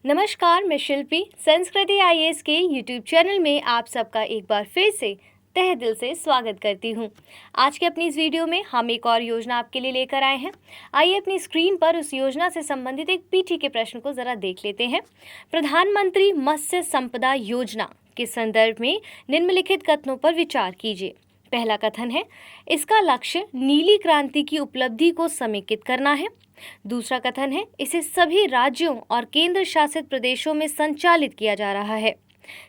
नमस्कार, मैं शिल्पी संस्कृति आईएएस के यूट्यूब चैनल में आप सबका एक बार फिर से तहे दिल से स्वागत करती हूं। आज के अपनी इस वीडियो में हम एक और योजना आपके लिए लेकर आए हैं। आइए अपनी स्क्रीन पर उस योजना से संबंधित एक पीटी के प्रश्न को जरा देख लेते हैं। प्रधानमंत्री मत्स्य संपदा योजना के संदर्भ में निम्नलिखित कथनों पर विचार कीजिए। पहला कथन है, इसका लक्ष्य नीली क्रांति की उपलब्धि को समेकित करना है। दूसरा कथन है, इसे सभी राज्यों और केंद्र शासित प्रदेशों में संचालित किया जा रहा है।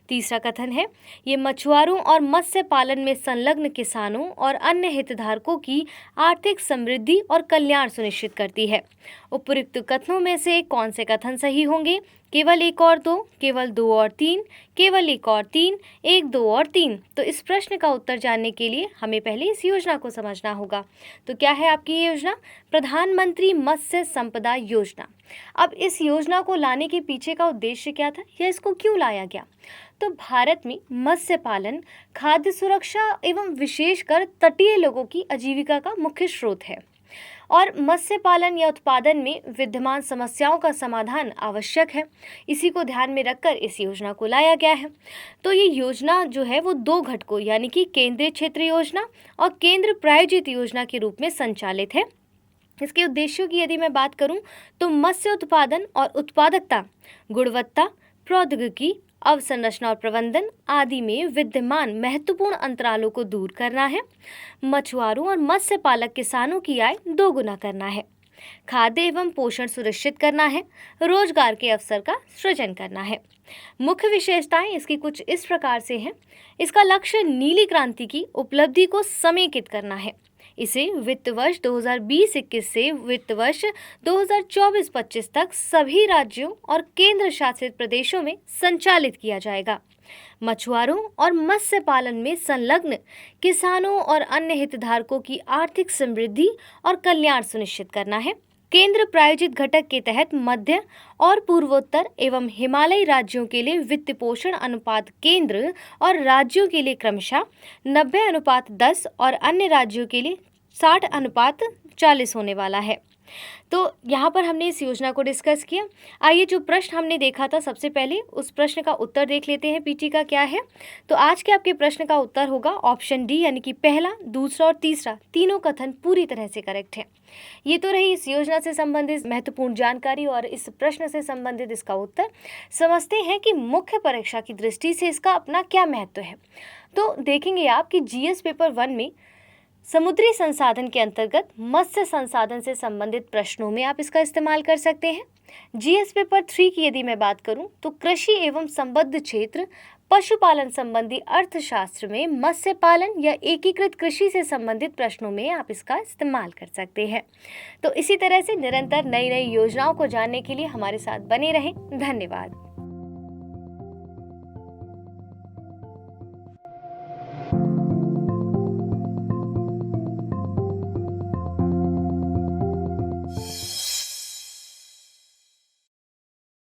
तीसरा कथन है, ये मछुआरों और मत्स्य पालन में संलग्न किसानों और अन्य हितधारकों की आर्थिक समृद्धि और कल्याण सुनिश्चित करती है। उपयुक्त कथनों में से कौन से कथन सही होंगे? केवल एक और दो, केवल दो और तीन, केवल एक और तीन, एक, दो और तीन। तो इस प्रश्न का उत्तर जानने के लिए हमें पहले इस योजना को समझना होगा। तो क्या है आपकी ये योजना? प्रधानमंत्री मत्स्य संपदा योजना। अब इस योजना को लाने के पीछे का उद्देश्य क्या था या इसको क्यों लाया गया? तो भारत में मत्स्य पालन खाद्य सुरक्षा एवं विशेषकर तटीय लोगों की आजीविका का मुख्य स्रोत है और मत्स्य पालन या उत्पादन में विद्यमान समस्याओं का समाधान आवश्यक है। इसी को ध्यान में रखकर इस योजना को लाया गया है। तो ये योजना जो है वो दो घटकों यानी कि केंद्रीय क्षेत्र योजना और केंद्र प्रायोजित योजना के रूप में संचालित है। इसके उद्देश्यों की यदि मैं बात करूं तो मत्स्य उत्पादन और उत्पादकता, गुणवत्ता, प्रौद्योगिकी, अवसंरचना और प्रबंधन आदि में विद्यमान महत्वपूर्ण अंतरालों को दूर करना है। मछुआरों और मत्स्य पालक किसानों की आय दोगुना करना है। खाद्य एवं पोषण सुनिश्चित करना है। रोजगार के अवसर का सृजन करना है। मुख्य विशेषताएं इसकी कुछ इस प्रकार से हैं। इसका लक्ष्य नीली क्रांति की उपलब्धि को समेकित करना है। इसे वित्त वर्ष 2020-21 से वित्त वर्ष 2024-25 तक सभी राज्यों और केंद्र शासित प्रदेशों में संचालित किया जाएगा। मछुआरों और मत्स्य पालन में संलग्न किसानों और अन्य हितधारकों की आर्थिक समृद्धि और कल्याण सुनिश्चित करना है। केंद्र प्रायोजित घटक के तहत मध्य और पूर्वोत्तर एवं हिमालयी राज्यों के लिए वित्त पोषण अनुपात केंद्र और राज्यों के लिए क्रमशः 90:10 और अन्य राज्यों के लिए 60:40 होने वाला है। तो यहाँ पर हमने इस योजना को डिस्कस किया। आइए जो प्रश्न हमने देखा था सबसे पहले उस प्रश्न का उत्तर देख लेते हैं। पीटी का क्या है? तो आज के आपके प्रश्न का उत्तर होगा ऑप्शन डी यानी कि पहला, दूसरा और तीसरा तीनों कथन पूरी तरह से करेक्ट है। ये तो रही इस योजना से संबंधित महत्वपूर्ण जानकारी और इस प्रश्न से संबंधित इसका उत्तर। समझते हैं कि मुख्य परीक्षा की दृष्टि से इसका अपना क्या महत्व है। तो देखेंगे आप कि जीएस पेपर 1 में समुद्री संसाधन के अंतर्गत मत्स्य संसाधन से संबंधित प्रश्नों में आप इसका इस्तेमाल कर सकते हैं। जीएस पेपर 3 की यदि मैं बात करूं तो कृषि एवं संबद्ध क्षेत्र पशुपालन संबंधी अर्थशास्त्र में मत्स्य पालन या एकीकृत कृषि से संबंधित प्रश्नों में आप इसका इस्तेमाल कर सकते हैं। तो इसी तरह से निरंतर नई नई योजनाओं को जानने के लिए हमारे साथ बने रहें। धन्यवाद।